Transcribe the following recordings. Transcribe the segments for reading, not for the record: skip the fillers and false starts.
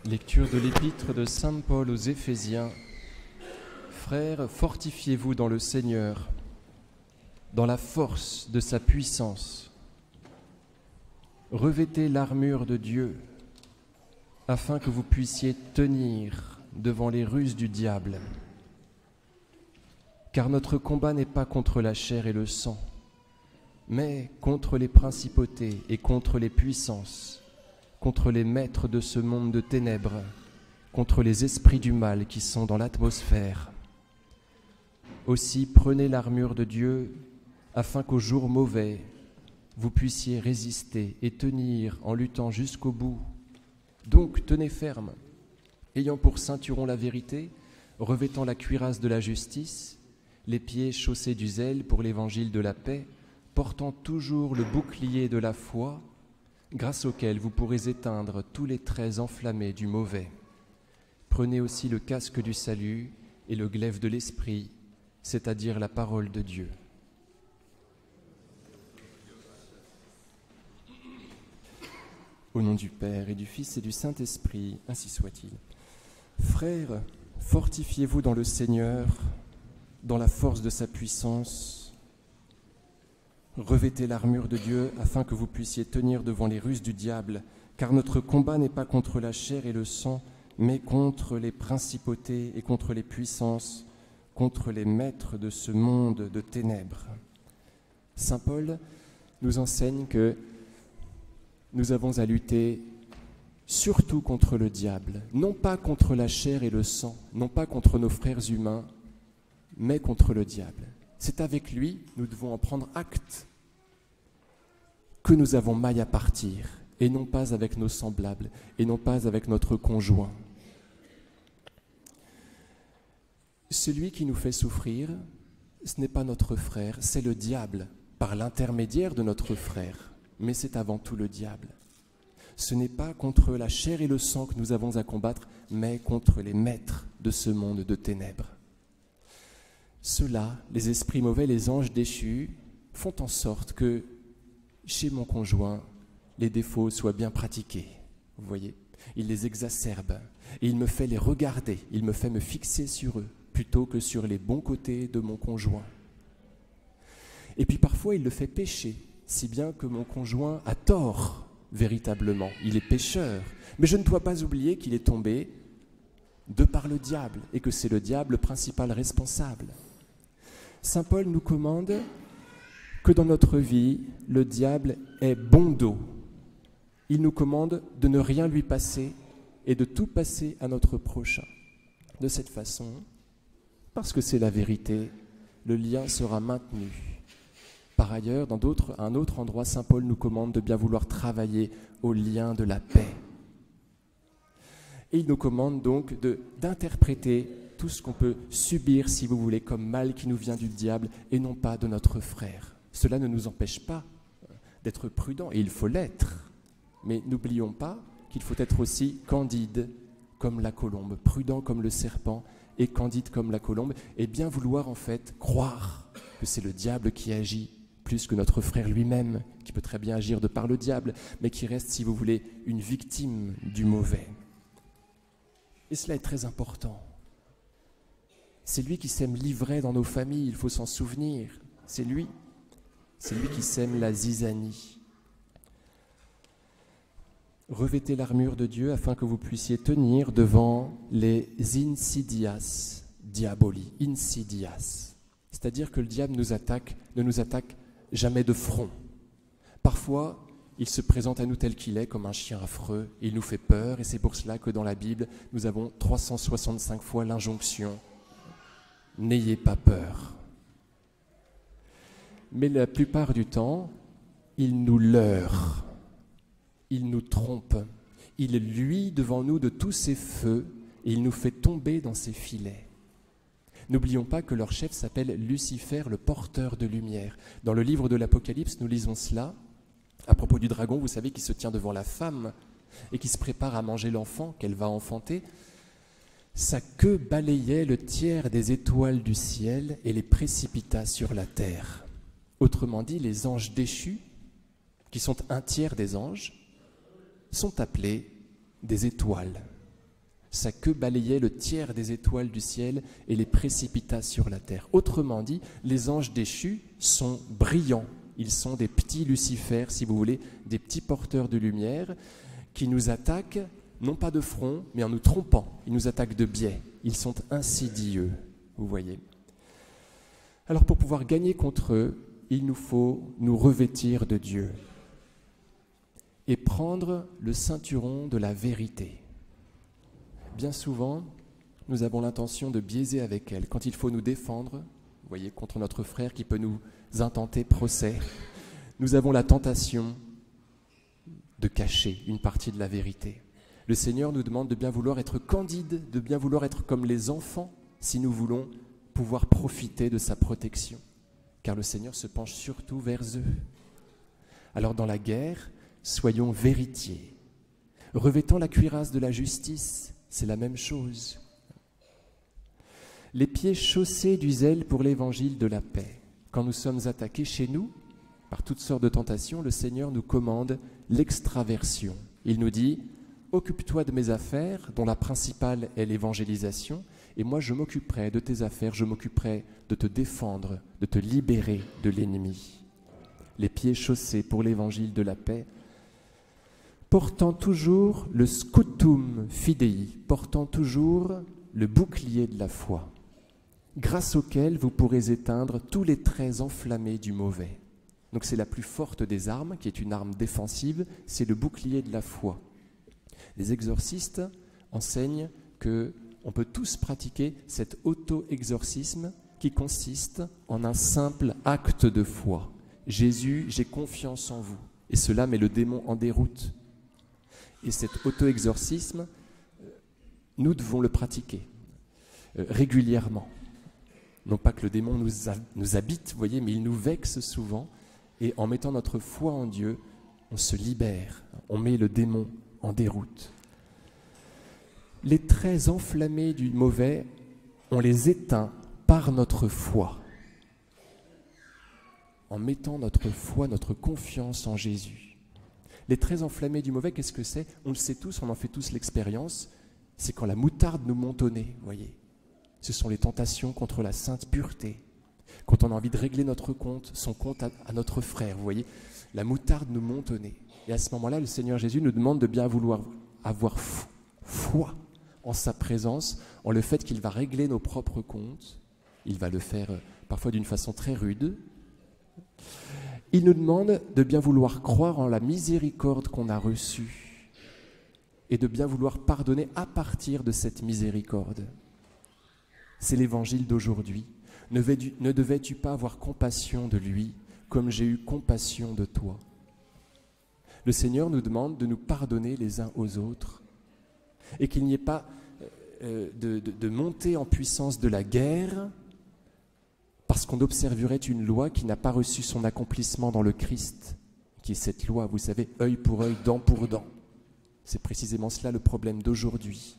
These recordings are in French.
Lecture de l'épître de saint Paul aux Éphésiens. Frères, fortifiez-vous dans le Seigneur, dans la force de sa puissance. Revêtez l'armure de Dieu, afin que vous puissiez tenir devant les ruses du diable. Car notre combat n'est pas contre la chair et le sang, mais contre les principautés et contre les puissances, contre les maîtres de ce monde de ténèbres, contre les esprits du mal qui sont dans l'atmosphère. Aussi prenez l'armure de Dieu, afin qu'au jour mauvais, vous puissiez résister et tenir en luttant jusqu'au bout. Donc tenez ferme, ayant pour ceinturon la vérité, revêtant la cuirasse de la justice, les pieds chaussés du zèle pour l'évangile de la paix, portant toujours le bouclier de la foi, grâce auquel vous pourrez éteindre tous les traits enflammés du mauvais. Prenez aussi le casque du salut et le glaive de l'esprit, c'est-à-dire la parole de Dieu. Au nom du Père et du Fils et du Saint-Esprit, ainsi soit-il. Frères, fortifiez-vous dans le Seigneur, dans la force de sa puissance. Revêtez l'armure de Dieu afin que vous puissiez tenir devant les ruses du diable, car notre combat n'est pas contre la chair et le sang, mais contre les principautés et contre les puissances, contre les maîtres de ce monde de ténèbres. Saint Paul nous enseigne que nous avons à lutter surtout contre le diable, non pas contre la chair et le sang, non pas contre nos frères humains, mais contre le diable. C'est avec lui, nous devons en prendre acte, que nous avons maille à partir, et non pas avec nos semblables, et non pas avec notre conjoint. Celui qui nous fait souffrir, ce n'est pas notre frère, c'est le diable, par l'intermédiaire de notre frère, mais c'est avant tout le diable. Ce n'est pas contre la chair et le sang que nous avons à combattre, mais contre les maîtres de ce monde de ténèbres. Ceux-là, les esprits mauvais, les anges déchus, font en sorte que, chez mon conjoint, les défauts soient bien pratiqués. Vous voyez, il les exacerbe et il me fait les regarder, il me fait me fixer sur eux, plutôt que sur les bons côtés de mon conjoint. Et puis parfois, il le fait pécher, si bien que mon conjoint a tort, véritablement. Il est pécheur, mais je ne dois pas oublier qu'il est tombé de par le diable et que c'est le diable le principal responsable. Saint Paul nous commande que dans notre vie, le diable est bon dos. Il nous commande de ne rien lui passer et de tout passer à notre prochain. De cette façon, parce que c'est la vérité, le lien sera maintenu. Par ailleurs, à un autre endroit, Saint Paul nous commande de bien vouloir travailler au lien de la paix. Et il nous commande donc d'interpréter tout ce qu'on peut subir, si vous voulez, comme mal qui nous vient du diable et non pas de notre frère. Cela ne nous empêche pas d'être prudents, et il faut l'être. Mais n'oublions pas qu'il faut être aussi candide comme la colombe, prudent comme le serpent et candide comme la colombe, et bien vouloir en fait croire que c'est le diable qui agit plus que notre frère lui-même, qui peut très bien agir de par le diable, mais qui reste, si vous voulez, une victime du mauvais. Et cela est très important. C'est lui qui sème l'ivraie dans nos familles, il faut s'en souvenir. C'est lui qui sème la zizanie. Revêtez l'armure de Dieu afin que vous puissiez tenir devant les insidias diaboli, insidias. C'est-à-dire que le diable ne nous attaque jamais de front. Parfois, il se présente à nous tel qu'il est, comme un chien affreux, et il nous fait peur, et c'est pour cela que dans la Bible, nous avons 365 fois l'injonction « N'ayez pas peur ». Mais la plupart du temps, il nous leurre, il nous trompe, il luit devant nous de tous ses feux, et il nous fait tomber dans ses filets. N'oublions pas que leur chef s'appelle Lucifer, le porteur de lumière. Dans le livre de l'Apocalypse, nous lisons cela. À propos du dragon, vous savez, qui se tient devant la femme et qui se prépare à manger l'enfant qu'elle va enfanter. Sa queue balayait le tiers des étoiles du ciel et les précipita sur la terre. Autrement dit, les anges déchus, qui sont un tiers des anges, sont appelés des étoiles. Sa queue balayait le tiers des étoiles du ciel et les précipita sur la terre. Autrement dit, les anges déchus sont brillants. Ils sont des petits Lucifères, si vous voulez, des petits porteurs de lumière qui nous attaquent, non pas de front, mais en nous trompant. Ils nous attaquent de biais. Ils sont insidieux, vous voyez. Alors pour pouvoir gagner contre eux, il nous faut nous revêtir de Dieu et prendre le ceinturon de la vérité. Bien souvent, nous avons l'intention de biaiser avec elle. Quand il faut nous défendre, vous voyez, contre notre frère qui peut nous intenter procès, nous avons la tentation de cacher une partie de la vérité. Le Seigneur nous demande de bien vouloir être candide, de bien vouloir être comme les enfants, si nous voulons pouvoir profiter de sa protection. Car le Seigneur se penche surtout vers eux. Alors dans la guerre, soyons véritiers. Revêtant la cuirasse de la justice, c'est la même chose. Les pieds chaussés du zèle pour l'évangile de la paix. Quand nous sommes attaqués chez nous, par toutes sortes de tentations, le Seigneur nous commande l'extraversion. Il nous dit « Occupe-toi de mes affaires, dont la principale est l'évangélisation, et moi je m'occuperai de tes affaires, je m'occuperai de te défendre, de te libérer de l'ennemi. » Les pieds chaussés pour l'évangile de la paix, portant toujours le scutum fidei, portant toujours le bouclier de la foi, grâce auquel vous pourrez éteindre tous les traits enflammés du mauvais. Donc c'est la plus forte des armes, qui est une arme défensive, c'est le bouclier de la foi. Les exorcistes enseignent qu'on peut tous pratiquer cet auto-exorcisme qui consiste en un simple acte de foi. Jésus, j'ai confiance en vous. Et cela met le démon en déroute. Et cet auto-exorcisme, nous devons le pratiquer régulièrement. Non pas que le démon nous habite, vous voyez, mais il nous vexe souvent. Et en mettant notre foi en Dieu, on se libère, on met le démon en déroute. Les traits enflammés du mauvais, on les éteint par notre foi. En mettant notre foi, notre confiance en Jésus. Les traits enflammés du mauvais, qu'est-ce que c'est? On le sait tous, on en fait tous l'expérience. C'est quand la moutarde nous monte au nez, vous voyez. Ce sont les tentations contre la sainte pureté. Quand on a envie de régler notre compte, son compte à notre frère, vous voyez. La moutarde nous monte au nez. Et à ce moment-là, le Seigneur Jésus nous demande de bien vouloir avoir foi en sa présence, en le fait qu'il va régler nos propres comptes. Il va le faire parfois d'une façon très rude. Il nous demande de bien vouloir croire en la miséricorde qu'on a reçue et de bien vouloir pardonner à partir de cette miséricorde. C'est l'évangile d'aujourd'hui. Ne devais-tu pas avoir compassion de lui comme j'ai eu compassion de toi? Le Seigneur nous demande de nous pardonner les uns aux autres et qu'il n'y ait pas de montée en puissance de la guerre parce qu'on observerait une loi qui n'a pas reçu son accomplissement dans le Christ, qui est cette loi, vous savez, œil pour œil, dent pour dent. C'est précisément cela le problème d'aujourd'hui.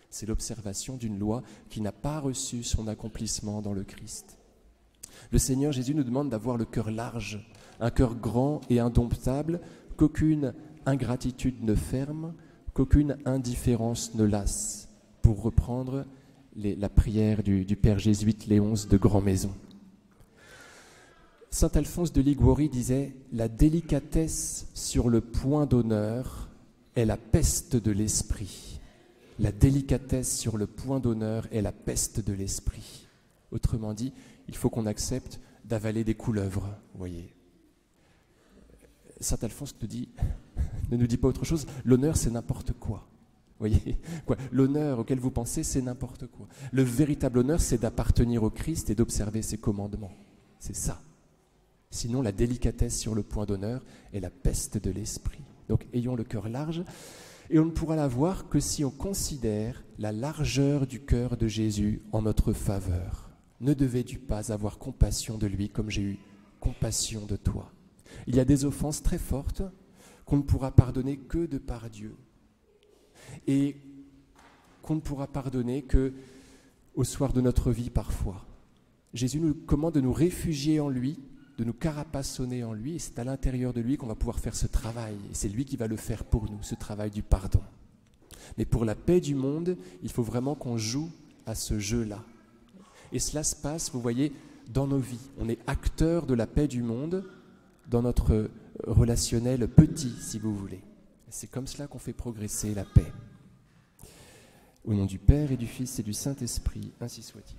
C'est l'observation d'une loi qui n'a pas reçu son accomplissement dans le Christ. Le Seigneur Jésus nous demande d'avoir le cœur large, un cœur grand et indomptable, qu'aucune ingratitude ne ferme, qu'aucune indifférence ne lasse, pour reprendre la prière du père jésuite Léon de Grand-Maison. Saint Alphonse de Liguori disait « La délicatesse sur le point d'honneur est la peste de l'esprit. » La délicatesse sur le point d'honneur est la peste de l'esprit. Autrement dit, il faut qu'on accepte d'avaler des couleuvres, vous voyez. Saint Alphonse ne nous dit pas autre chose, l'honneur c'est n'importe quoi. Voyez, quoi, l'honneur auquel vous pensez, c'est n'importe quoi. Le véritable honneur, c'est d'appartenir au Christ et d'observer ses commandements. C'est ça. Sinon, la délicatesse sur le point d'honneur est la peste de l'esprit. Donc, ayons le cœur large, et on ne pourra l'avoir que si on considère la largeur du cœur de Jésus en notre faveur. Ne devais-tu pas avoir compassion de lui comme j'ai eu compassion de toi? Il y a des offenses très fortes qu'on ne pourra pardonner que de par Dieu. Et qu'on ne pourra pardonner qu'au soir de notre vie parfois. Jésus nous commande de nous réfugier en lui, de nous carapassonner en lui, et c'est à l'intérieur de lui qu'on va pouvoir faire ce travail. Et c'est lui qui va le faire pour nous, ce travail du pardon. Mais pour la paix du monde, il faut vraiment qu'on joue à ce jeu-là. Et cela se passe, vous voyez, dans nos vies. On est acteur de la paix du monde dans notre relationnel petit, si vous voulez. C'est comme cela qu'on fait progresser la paix. Au nom du Père et du Fils et du Saint-Esprit, ainsi soit-il.